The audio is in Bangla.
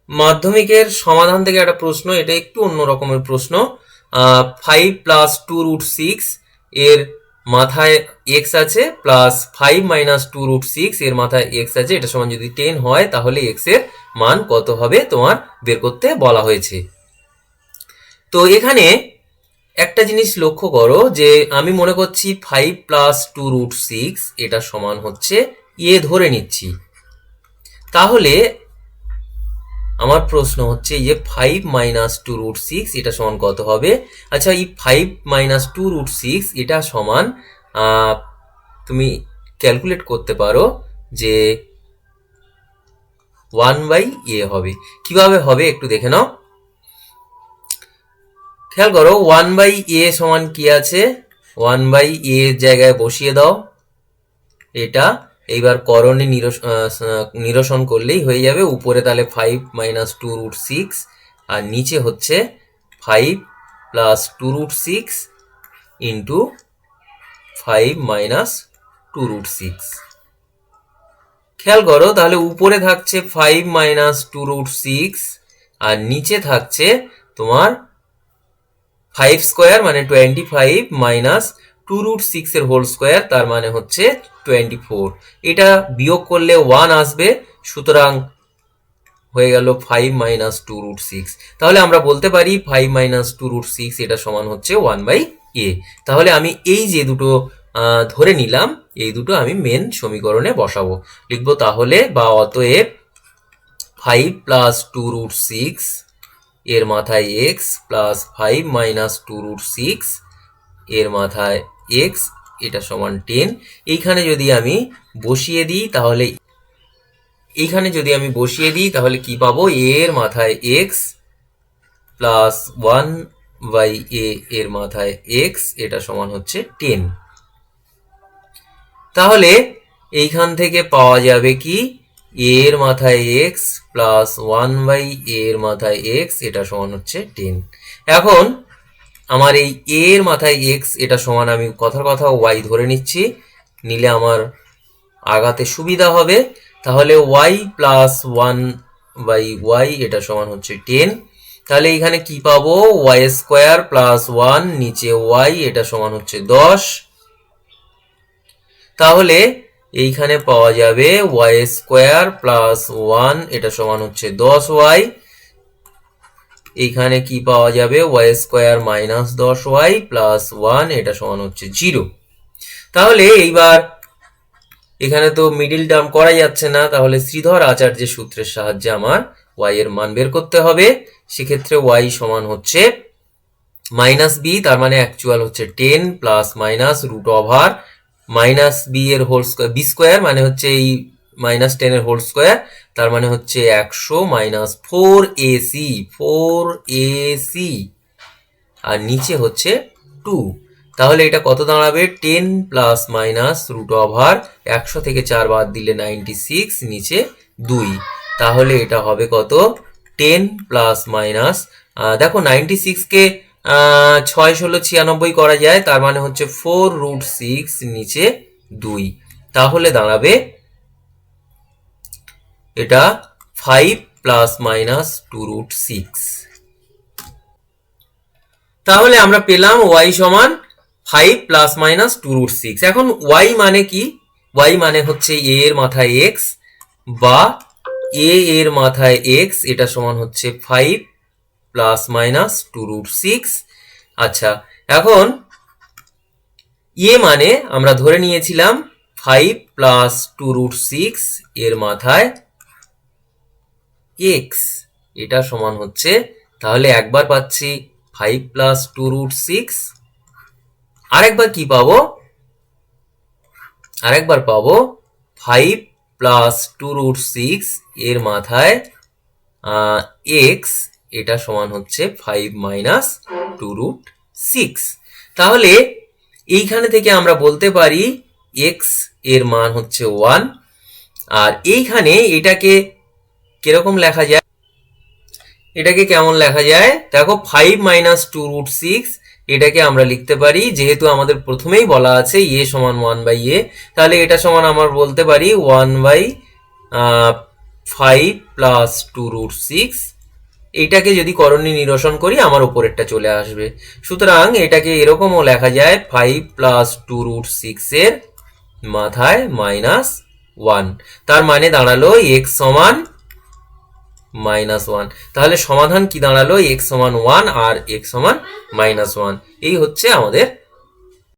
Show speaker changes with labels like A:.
A: মাধ্যমিকের সমাধান থেকে একটা প্রশ্ন, এটা একটু অন্য রকমের প্রশ্ন। 5 প্লাস 2√6 এর মাথায় এক্স আছে, প্লাস 5 মাইনাস 2√6 এর মাথায় এক্স আছে, এটা সমান যদি 10 হয় তাহলে এক্স এর মান কত হবে তোমার বের করতে বলা হয়েছে। তো এখানে একটা জিনিস লক্ষ্য করো যে আমি মনে করছি 5 প্লাস 2√6 এটা সমান হচ্ছে এ ধরে নিচ্ছি। তাহলে আমার প্রশ্ন হচ্ছে যে 5 মাইনাস 2√6 এটা সমান কত হবে। আচ্ছা, এই 5 মাইনাস 2√6 এটা সমান তুমি ক্যালকুলেট করতে পারো যে 1/a হবে। কিভাবে হবে একটু দেখে নাও। খেয়াল করো 1/a সমান কি আছে, 1/a এর জায়গায় বসিয়ে দাও এটা। এইবার করণে নিরসন করলেই হয়ে যাবে। উপরে তাহলে 5 মাইনাস 2√6 আর নিচে হচ্ছে 5 প্লাস 2√6 ইন্টু 5 মাইনাস 2√6। খেয়াল করো তাহলে উপরে থাকছে 5 মাইনাস 2√6 আর নিচে থাকছে তোমার 5 স্কোয়ার মানে 25 মাইনাস 2√6 এর হোল স্কোয়ার, তার মানে হচ্ছে 24। এটা বিয়োগ করলে 1 আসবে, সুতরাং হয়ে গেল 5 মাইনাস 2√6। তাহলে আমরা বলতে পারি 5 মাইনাস 2√6 এটা সমান হচ্ছে 1/a। তাহলে আমি এই যে দুটো ধরে নিলাম, এই দুটো আমি মেন সমীকরণে বসাবো। লিখবো তাহলে বা অতএব 5 প্লাস 2√6 এর মাথায় x প্লাস 5 মাইনাস 2√6 এর মাথায় x এটা সমান 10। এইখানে যদি আমি বসিয়ে দিই তাহলে কি পাবো, এর মাথায় x প্লাস 1/a এর মাথায় x এটা সমান হচ্ছে 10। তাহলে এইখান থেকে পাওয়া যাবে কি, এর মাথায় x প্লাস 1/a এর মাথায় x এটা সমান হচ্ছে 10। এখন আমার এই এর মাথায় x এটা সমান আমি কথার কথা y ধরে নিচ্ছি, নিলে আমার আগাতে সুবিধা হবে। তাহলে y প্লাস 1/y এটা সমান হচ্ছে 10। তাহলে এখানে কি পাবো, y স্কোয়ার প্লাস 1 নিচে y এটা সমান হচ্ছে 10। তাহলে এইখানে পাওয়া যাবে y স্কোয়ার প্লাস 1 এটা সমান হচ্ছে 10y। এইখানে কি পাওয়া যাবে, y square minus 10y plus 1 এটা সমান হচ্ছে 0। তাহলে এইবার এখানে তো মিডিল টার্ম করা যাচ্ছে না, তাহলে শ্রীধর আচার্যের সূত্রের সাহায্যে আমার y এর মান বের করতে হবে। সেক্ষেত্রে y সমান হচ্ছে মাইনাস b, তার মানে অ্যাকচুয়াল হচ্ছে 10 plus minus root over minus b এর হোল স্কোয়ার, b স্কোয়ার মানে হচ্ছে এই মাইনাস 10 এর হোল স্কোয়ার, তার মানে হচ্ছে 100 মাইনাস 4ac আর নিচে হচ্ছে 2। তাহলে এটা কত দাঁড়াবে, 10 প্লাস মাইনাস রুট ওভার 100 থেকে 4 বাদ দিলে 96 নিচে 2। তাহলে এটা হবে কত, 10 প্লাস মাইনাস, দেখো 96 কে 6 ষোলো 96 করা যায়, তার মানে হচ্ছে 4√6 নিচে 2। তাহলে দাঁড়াবে এটা 5 প্লাস মাইনাস 2√6। তাহলে আমরা পেলাম y সমান 5 প্লাস মাইনাস 2√6। এখন y মানে কি, y মানে হচ্ছে a এর মাথায় x বা a এর মাথায় x এটা সমান হচ্ছে 5 প্লাস মাইনাস 2√6। আচ্ছা, এখন a মানে আমরা ধরে নিয়েছিলাম 5 প্লাস 2√6 এর মাথায় x এটা সমান হচ্ছে, তাহলে একবার পাচ্ছি 5 প্লাস 2√6, আরেকবার কি পাবো, আরেকবার পাবো 5 প্লাস 2√6 এর মাথায় x এটা সমান হচ্ছে 5 মাইনাস 2√6। তাহলে এইখানে থেকে আমরা বলতে পারি x এর মান হচ্ছে 1। আর এইখানে এটাকে কিরকম লেখা যায়, এটাকে কেমন লেখা যায় দেখো, 5 মাইনাস 2√6 এটাকে আমরা লিখতে পারি, যেহেতু আমাদের প্রথমেই বলা আছে a সমান 1/a, তাহলে এটা সমান আমরা বলতে পারি 1/, 5 প্লাস 2√6, এইটাকে যদি করণী নিরসন করি আমার ওপরেরটা চলে আসবে। সুতরাং এটাকে এরকমও লেখা যায় 5 প্লাস 2√6 এর মাথায় -1, তার মানে দাঁড়ালো এক্স সমান -1। তাহলে সমাধান কি দাঁড়ালো? এক্স সমান 1 আর এক্স সমান -1। এই হচ্ছে আমাদের